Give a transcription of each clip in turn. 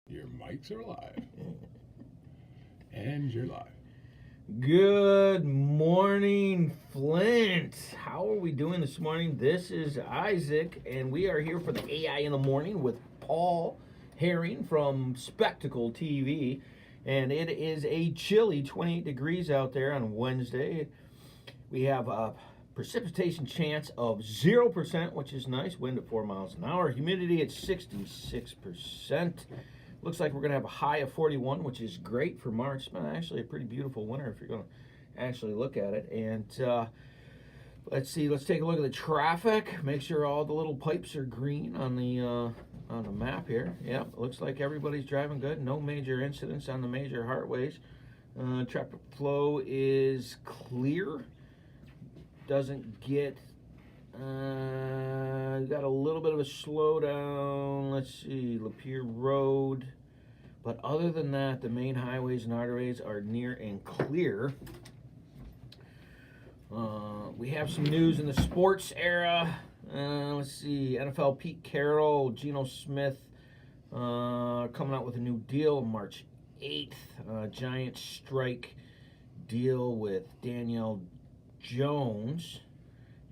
Your mics are live. And you're live. Good morning, Flint. How are we doing this morning? This is Isaac, and we are here for the AI in the Morning with Paul Herring from Spectacle TV. And it is a chilly 28 degrees out there on Wednesday. We have a precipitation chance of 0%, which is nice. Wind at 4 miles an hour. Humidity at 66%. Looks like we're going to have a high of 41, which is great for March. It's been actually a pretty beautiful winter if you're going to actually look at it. And let's see. Let's take a look at the traffic. Make sure all the little pipes are green on the map here. Yep, looks like everybody's driving good. No major incidents on the major highways. Traffic flow is clear. Doesn't get... got a little bit of a slowdown. Let's see, Lapeer Road. But other than that, the main highways and arteries are near and clear. We have some news in the sports era. Let's see, NFL Pete Carroll, Geno Smith coming out with a new deal March 8th. Giants strike deal with Danielle Jones.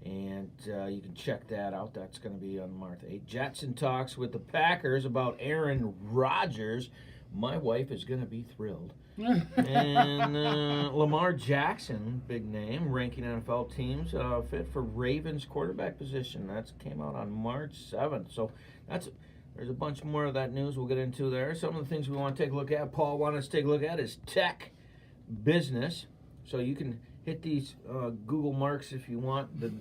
And you can check that out. That's going to be on March 8th. Jetson talks with the Packers about Aaron Rodgers. My wife is going to be thrilled. And Lamar Jackson, big name, ranking NFL teams fit for Ravens quarterback position. That came out on March 7th. So there's a bunch more of that news we'll get into there. Some of the things we want to take a look at, Paul wanted us to take a look at, is tech, business. So you can hit these Google marks if you want. The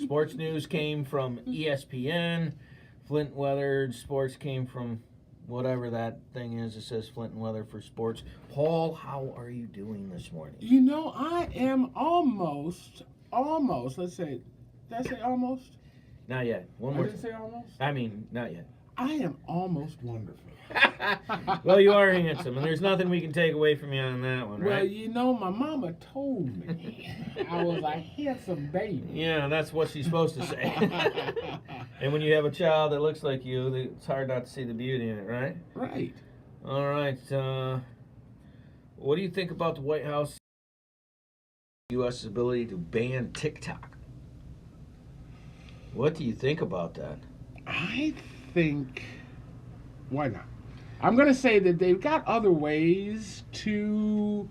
sports news came from ESPN. Flint Weather Sports came from whatever that thing is. It says Flint and Weather for Sports. Paul, how are you doing this morning? You know, I am almost, let's say, did I say almost? Not yet. One more. I didn't say almost? I mean, not yet. I am almost wonderful. Well, you are handsome, and there's nothing we can take away from you on that one, right? Well, you know, my mama told me I was a handsome baby. Yeah, that's what she's supposed to say. And when you have a child that looks like you, it's hard not to see the beauty in it, right? Right. All right. What do you think about the White House U.S.'s ability to ban TikTok? What do you think about that? I think, why not? I'm going to say that they've got other ways to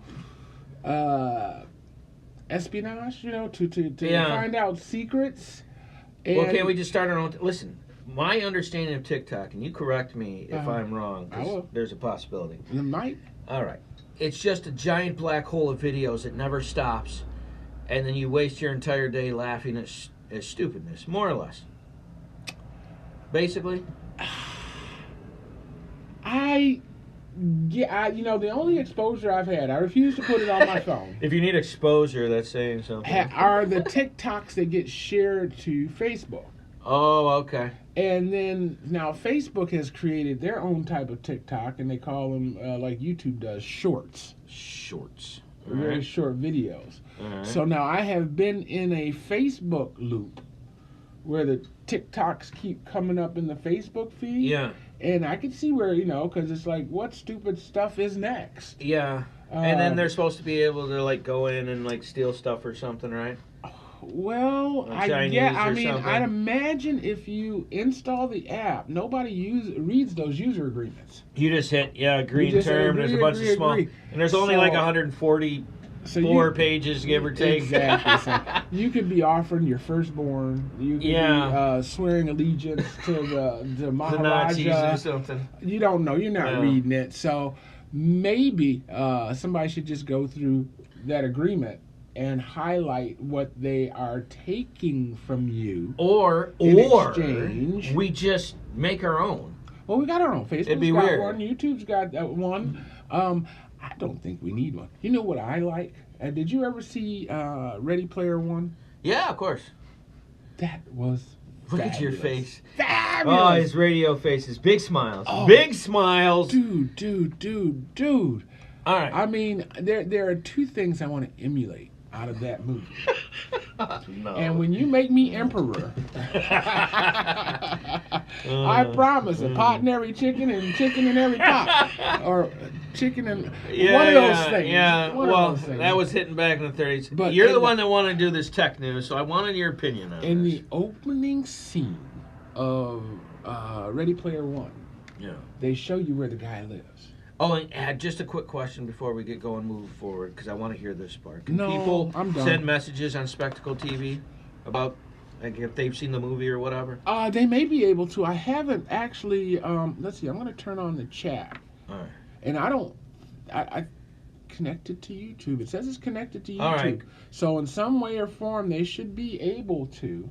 espionage, you know, to find out secrets. And well, can't we just start our own? Listen, my understanding of TikTok, and you correct me if I'm wrong, because there's a possibility. You might. All right. It's just a giant black hole of videos that never stops, and then you waste your entire day laughing at stupidness, more or less. Basically? You know, the only exposure I've had, I refuse to put it on my phone. If you need exposure, that's saying something. Are the TikToks that get shared to Facebook. Oh, okay. And then now Facebook has created their own type of TikTok, and they call them, like YouTube does, shorts. Shorts. Very short videos. Right. So now I have been in a Facebook loop where the TikToks keep coming up in the Facebook feed. Yeah. And I can see where, you know, because it's like, what stupid stuff is next? Yeah. And then they're supposed to be able to, like, go in and, like, steal stuff or something, right? Well, I'd imagine if you install the app, nobody reads those user agreements. You just hit, green term, there's a bunch of small, and there's only like 144 pages, give or take. Exactly. So you could be offering your firstborn. You could be swearing allegiance to the Maharaja. The Nazis or something. You don't know. You're not reading it. So maybe somebody should just go through that agreement and highlight what they are taking from you. Or exchange. We just make our own. Well, we got our own. Facebook's got weird. one. YouTube's got one. I don't think we need one. You know what I like? Did you ever see Ready Player One? Yeah, of course. That was Look fabulous. at your face. Fabulous. Oh, his radio faces. Big smiles. Oh, big smiles. Dude. All right. I mean, there are two things I want to emulate out of that movie. No. And when you make me emperor, I promise. A pot in every chicken and chicken in every pot. Or chicken in one of those things. Yeah, well, that was hitting back in the 30s. But you're the one that wanted to do this tech news, so I wanted your opinion on this. In the opening scene of Ready Player One, they show you where the guy lives. Oh, and just a quick question before we get going, move forward, because I want to hear this part. Can people I'm done. send messages on Spectacle TV about, like, if they've seen the movie or whatever? They may be able to. I haven't actually. Let's see. I'm going to turn on the chat. All right. And I connected to YouTube. It says it's connected to YouTube. All right. So in some way or form, they should be able to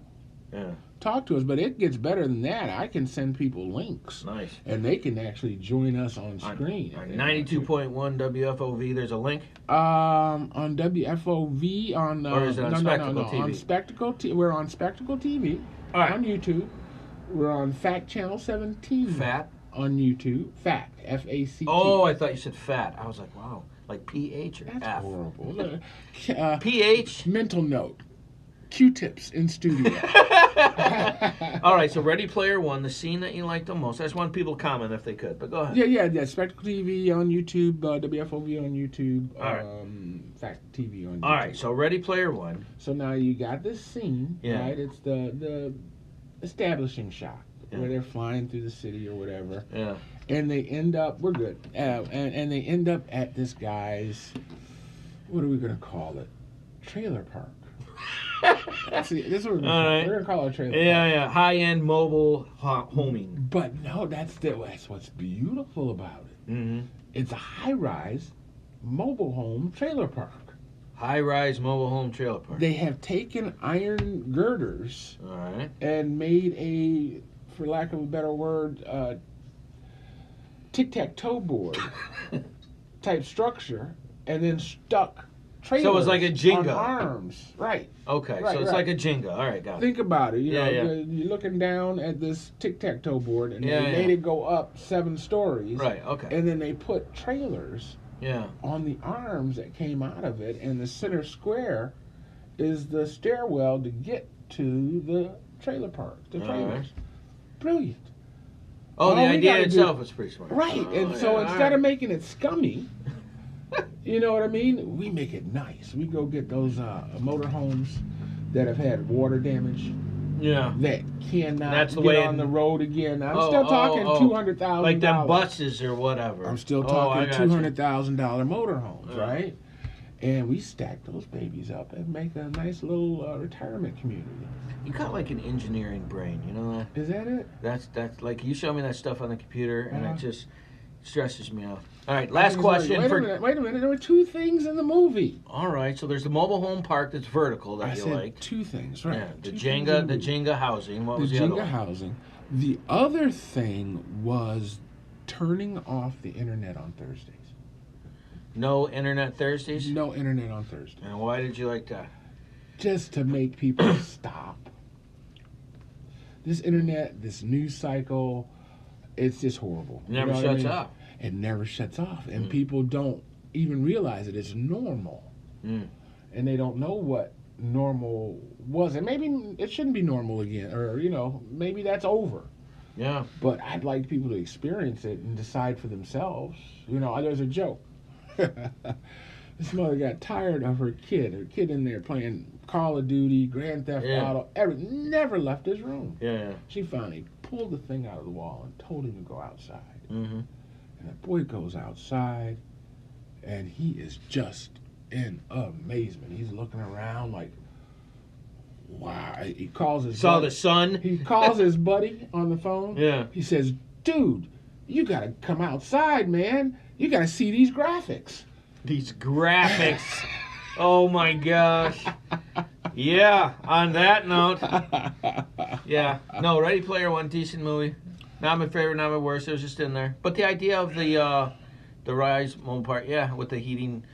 talk to us. But it gets better than that. I can send people links. Nice. And they can actually join us on screen. On 92.1 WFOV, there's a link? On WFOV, on... or is it on Spectacle TV? On Spectacle we're on Spectacle TV on YouTube. We're on Fact Channel 17. Fat? On YouTube. Fact. F-A-C-T. Oh, I thought you said fat. I was like, wow. Like P-H or That's F? horrible. P-H? Mental note. Q-tips in studio. All right, so Ready Player One, the scene that you liked the most. I just want people to comment if they could, but go ahead. Yeah. Spectacle TV on YouTube, WFOV on YouTube, Fact TV on YouTube. All right, so Ready Player One. So now you got this scene, right? It's the establishing shot where they're flying through the city or whatever. Yeah. And they end up, we're good, and they end up at this guy's, what are we going to call it? Trailer park. See, this is what we're going to call it a trailer park. Yeah. High-end mobile homing. But no, that's what's beautiful about it. Mm-hmm. It's a high-rise mobile home trailer park. High-rise mobile home trailer park. They have taken iron girders and made a, for lack of a better word, tic-tac-toe board type structure, and then stuck trailers. So it's like a Jenga. On arms. Right. Okay, so it's like a Jenga. All right, got it. Think about it. You know, you're looking down at this tic-tac-toe board, and they made it go up 7 stories. Right, okay. And then they put trailers on the arms that came out of it, and the center square is the stairwell to get to the trailer park, the trailers. Brilliant. Oh, the idea itself is pretty smart. Right, and so instead of making it scummy, you know what I mean? We make it nice. We go get those motorhomes that have had water damage. Yeah. That cannot get on the road again. I'm still talking $200,000. Like them buses or whatever. I'm still talking $200,000 motorhomes, right? And we stack those babies up and make a nice little retirement community. You got like an engineering brain, you know that? Is that it? That's like, you show me that stuff on the computer and it just stresses me out. All right, last question. Wait a minute. There were 2 things in the movie. All right, so there's the mobile home park that's vertical that you like. 2 things, right? Yeah, the Jenga housing. What was the other one? The Jenga housing. The other thing was turning off the internet on Thursdays. No internet Thursdays? No internet on Thursdays. And why did you like that? Just to make people stop. This internet, this news cycle, it's just horrible. It never shuts off. It never shuts off. And people don't even realize it. It's normal. And they don't know what normal was. And maybe it shouldn't be normal again. Or, you know, maybe that's over. Yeah. But I'd like people to experience it and decide for themselves. You know, there's a joke. This mother got tired of her kid. Her kid in there playing Call of Duty, Grand Theft Auto, everything. Never left his room. Yeah. She finally pulled the thing out of the wall and told him to go outside. And the boy goes outside, and he is just in amazement. He's looking around like, wow. He calls his the sun? He calls his buddy on the phone. Yeah. He says, dude, you got to come outside, man. You got to see these graphics. These graphics. Oh, my gosh. Yeah, on that note. Yeah. No, Ready Player One, decent movie. Not my favorite, not my worst. It was just in there. But the idea of the rise mobile part, with the heating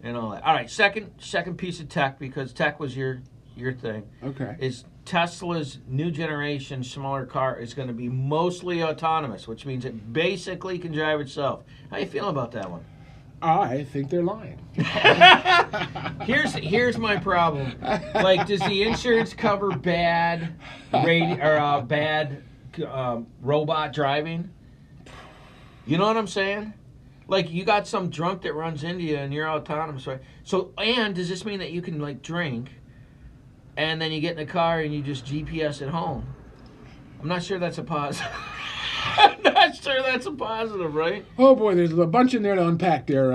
and all that. All right, second piece of tech, because tech was your thing. Okay. Is Tesla's new generation smaller car is going to be mostly autonomous, which means it basically can drive itself. How you feeling about that one? I think they're lying. Here's my problem. Like, does the insurance cover bad robot driving. You know what I'm saying? Like, you got some drunk that runs into you and you're autonomous, right? So, and does this mean that you can, like, drink and then you get in the car and you just GPS it home? I'm not sure that's a positive. I'm not sure that's a positive, right? Oh boy, there's a bunch in there to unpack there.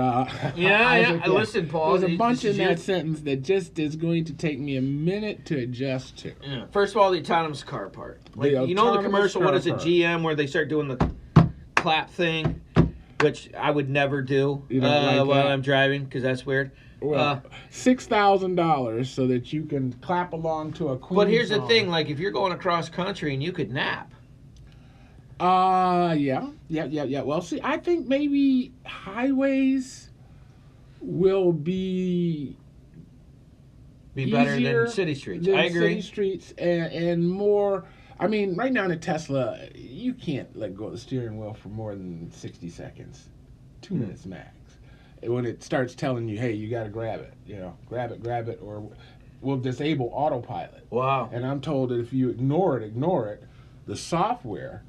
Yeah. Listen, Paul. There's a bunch in that sentence that just is going to take me a minute to adjust to. Yeah. First of all, the autonomous car part. Like, The you know the autonomous commercial, car what is it, part. GM, where they start doing the clap thing, which I would never do You don't like while that? I'm driving, because that's weird. Well, $6,000 so that you can clap along to a Queen But here's the song. thing, like, if you're going across country and you could nap. Yeah. Well, see, I think maybe highways will be Better easier than city streets. than I agree. City streets and more. I mean, right now in a Tesla, you can't let go of the steering wheel for more than 60 seconds, 2 minutes max. And when it starts telling you, hey, you got to grab it, grab it, or we'll disable autopilot. Wow. And I'm told that if you ignore it, the software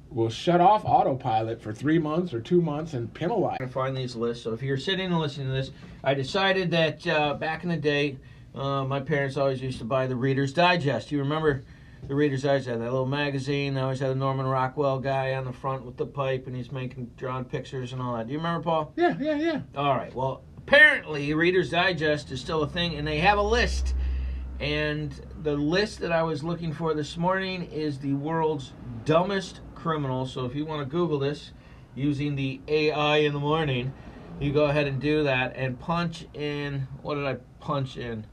will shut off autopilot for 3 months or 2 months and penalize. To find these lists. So if you're sitting and listening to this, I decided that back in the day, my parents always used to buy the Reader's Digest. You remember the Reader's Digest, that little magazine? They always had a Norman Rockwell guy on the front with the pipe, and he's drawing pictures and all that. Do you remember, Paul? Yeah. All right. Well, apparently Reader's Digest is still a thing, and they have a list. And the list that I was looking for this morning is the world's dumbest criminals. So if you want to Google this using the AI in the morning, you go ahead and do that and punch in, what did I punch in?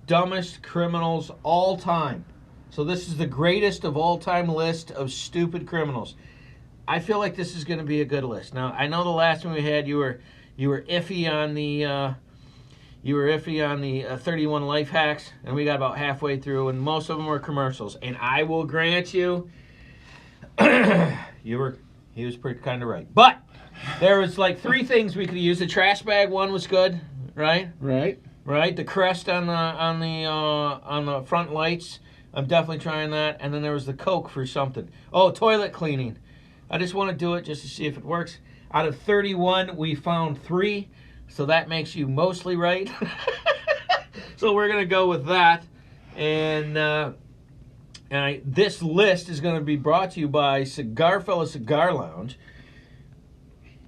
Dumbest criminals all time. So this is the greatest of all time list of stupid criminals. I feel like this is going to be a good list. Now, I know the last one we had, you were iffy on the 31 life hacks, and we got about halfway through, and most of them were commercials. And I will grant you, he was pretty kind of right. But there was like 3 things we could use. The trash bag one was good, right? Right. The crest on the front lights, I'm definitely trying that. And then there was the Coke for something. Oh, toilet cleaning. I just want to do it just to see if it works. Out of 31, we found 3, so that makes you mostly right. So we're gonna go with that, and this list is going to be brought to you by Cigar Fella Cigar Lounge.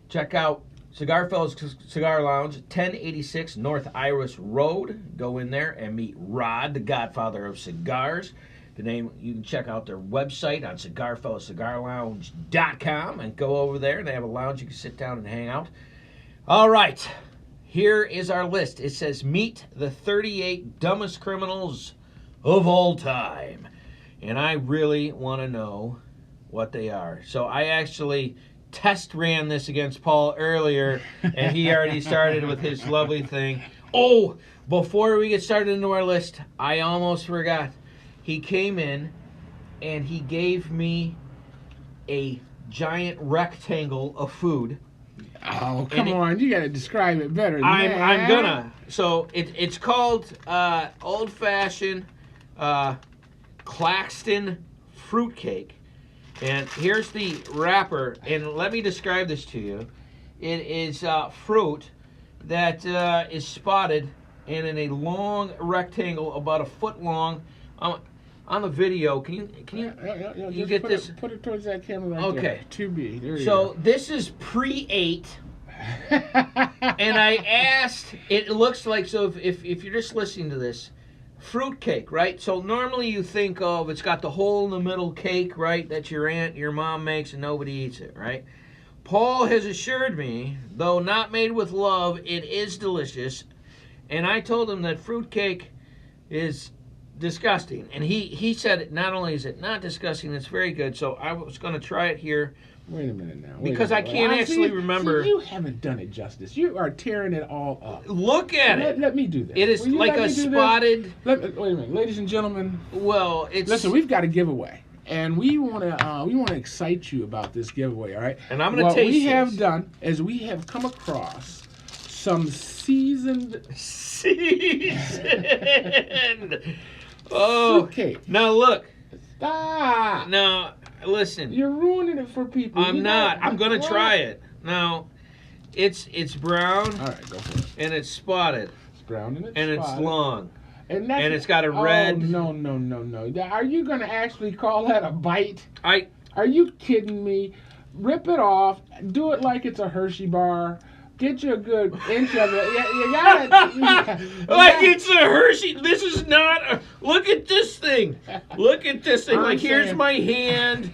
Check out Cigar Fella's Cigar Lounge, 1086 North Iris Road. Go in there and meet Rod, the godfather of cigars. You can check out their website on cigarfellacigarlounge.com and go over there. They have a lounge you can sit down and hang out. All right, here is our list. It says meet the 38 dumbest criminals of all time. And I really want to know what they are. So I actually test ran this against Paul earlier, and he already started with his lovely thing. Oh, before we get started into our list, I almost forgot. He came in and he gave me a giant rectangle of food. Oh, come on. You got to describe it better than that. I'm gonna. So it's called Old Fashioned Claxton Fruitcake. And here's the wrapper. And let me describe this to you. It is fruit that is spotted and in a long rectangle, about a foot long. On the video, can you you get this? Put it towards that camera right there. Okay. 2B. There you So go. this is pre-8. And I asked, it looks like, so if you're just listening to this, fruitcake, right? So normally you think of, it's got the hole in the middle cake, right, that your mom makes and nobody eats it, right? Paul has assured me, though not made with love, it is delicious. And I told him that fruitcake is disgusting. And he said not only is it not disgusting, it's very good. So I was going to try it here. Wait a minute now. Because I can't actually remember. See, you haven't done it justice. You are tearing it all up. Look at it. Let me do this. It is Will you like let a me do this? spotted. Wait a minute, ladies and gentlemen. Well, it's. Listen, we've got a giveaway, and we want to excite you about this giveaway. All right. And I'm going to taste What we this. have done is we have come across some seasoned Oh. fruitcake. Now look. Stop. Now Listen. You're ruining it for people. I'm not. I'm going to try it. Now, it's brown. All right, go for it. And it's spotted. It's brown and it's long. And it's got a red. Oh, no. Are you going to actually call that a bite? Are you kidding me? Rip it off. Do it like it's a Hershey bar. Get you a good inch of it. You got it. Like it's a Hershey. This is not a... Look at this thing. Look at this thing. Like, here's my hand.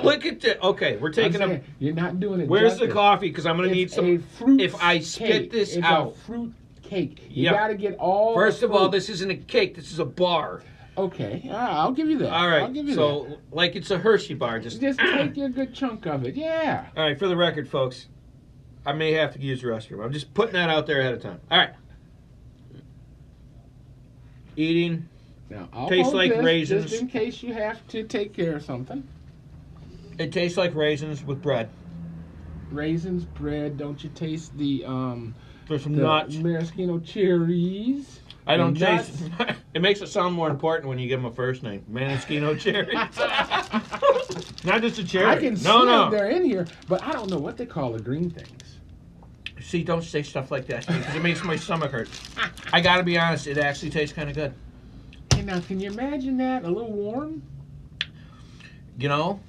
Look at this. Okay, we're taking a... You're not doing it. Where's the coffee? Because I'm going to need some... Fruit if I spit cake. this it's out. It's a fruit cake. You got to get all... First of all, this isn't a cake. This is a bar. Okay, I'll give you that. All right, I'll give you so that. Like it's a Hershey bar. Just take a good chunk of it, yeah. All right, for the record, folks, I may have to use the restroom. I'm just putting that out there ahead of time. All right. Eating. Now, I'll tastes like raisins. Just in case you have to take care of something. It tastes like raisins with bread. Raisins, bread. Don't you taste the There's some nuts. Maraschino cherries. I don't taste. It makes it sound more important when you give them a first name. Maraschino cherries. Not just a cherry. I can see them. They're in here, but I don't know what they call the green things. See, don't say stuff like that because it makes my stomach hurt. I got to be honest. It actually tastes kind of good. Hey, now, can you imagine that? A little warm? You know,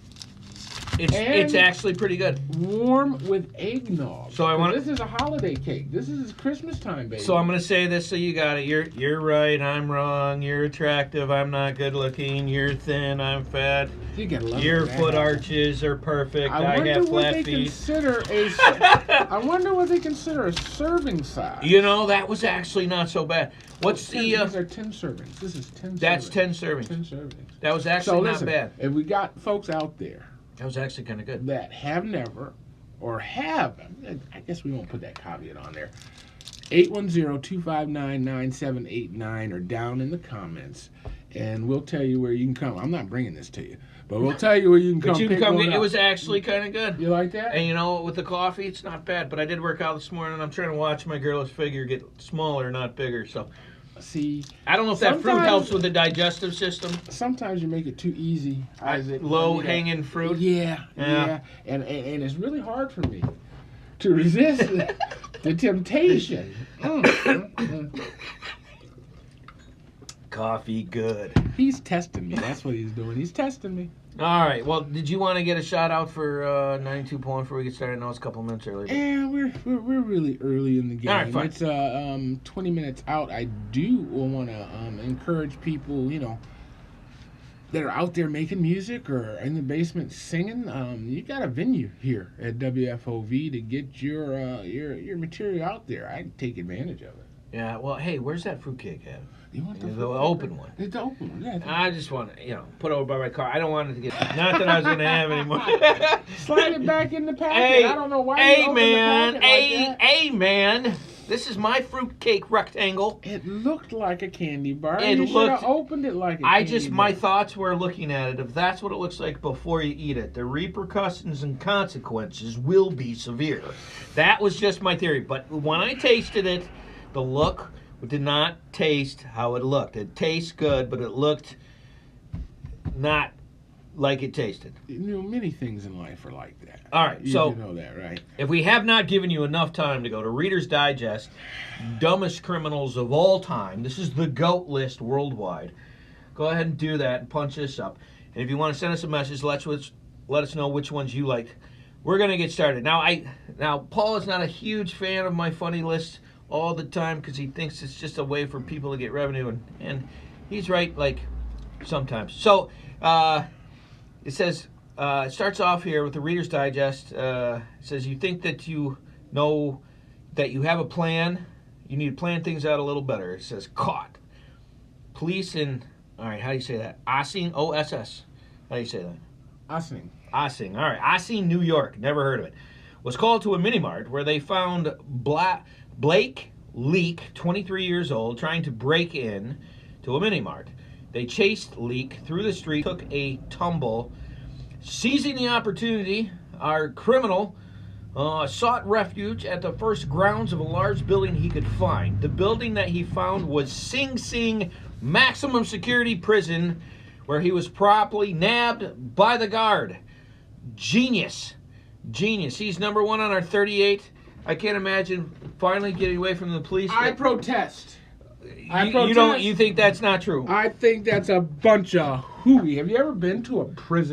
it's actually pretty good. Warm with eggnog. So this is a holiday cake. This is Christmas time, baby. So I'm gonna say this so you got it. You're right. I'm wrong. You're attractive. I'm not good looking. You're thin. I'm fat. Your foot arches are perfect. I have flat feet. I wonder what they consider a serving size. You know, that was actually not so bad. What's the? These are 10 servings. This is 10. That's servings. 10 servings. 10 servings. That was actually not bad. If we got folks out there. That was actually kind of good. That have never or have, I guess we won't put that caveat on there. 810-259-9789 or down in the comments, and we'll tell you where you can come. I'm not bringing this to you, but we'll tell you where you can come. But you can come. It was actually kind of good. You like that? And you know, with the coffee, it's not bad. But I did work out this morning. I'm trying to watch my girl's figure get smaller, not bigger. So. See, I don't know if that fruit helps with the digestive system. Sometimes you make it too easy. Low-hanging fruit. Yeah. And it's really hard for me to resist the temptation. Coffee good. He's testing me. That's what he's doing. He's testing me. All right. Well, did you want to get a shout out for 92 point before we get started? I know it's a couple minutes early. Yeah, we're really early in the game. All right, fine. It's 20 minutes out. I do want to encourage people, that are out there making music or in the basement singing. You got a venue here at WFOV to get your material out there. I take advantage of it. Yeah. Well, hey, where's that fruitcake at? You want the open one? It's the open one. Yeah. I just want to, put it over by my car. I don't want it to get. Not that I was going to have anymore. Slide it back in the packet. Hey, I don't know why. Hey, man. Hey, man. This is my fruitcake rectangle. It looked like a candy bar. You should have opened it like a candy bar. My thoughts were looking at it. If that's what it looks like before you eat it, the repercussions and consequences will be severe. That was just my theory. But when I tasted it, the look did not taste how it looked. It tastes good, but it looked not like it tasted. Many things in life are like that. All right, you know that, right? If we have not given you enough time to go to Reader's Digest, dumbest criminals of all time, this is the GOAT list worldwide. Go ahead and do that and punch this up. And if you want to send us a message, let us know which ones you liked. We're going to get started. Now, Paul is not a huge fan of my funny list all the time because he thinks it's just a way for people to get revenue, and he's right, like, sometimes. So it says it starts off here with the Reader's Digest. It says you think that you know that you have a plan, you need to plan things out a little better. It says caught police in, all right, how do you say that? Ossing, O-S-S. How do you say that? Ossing. All right, Ossing, New York, never heard of it, was called to a mini-mart where they found Blake Leak, 23 years old, trying to break in to a mini-mart. They chased Leak through the street, took a tumble. Seizing the opportunity, our criminal sought refuge at the first grounds of a large building he could find. The building that he found was Sing Sing Maximum Security Prison, where he was promptly nabbed by the guard. Genius. He's number 1 on our 38. I can't imagine finally getting away from the police. I protest. You think that's not true? I think that's a bunch of hooey. Have you ever been to a prison?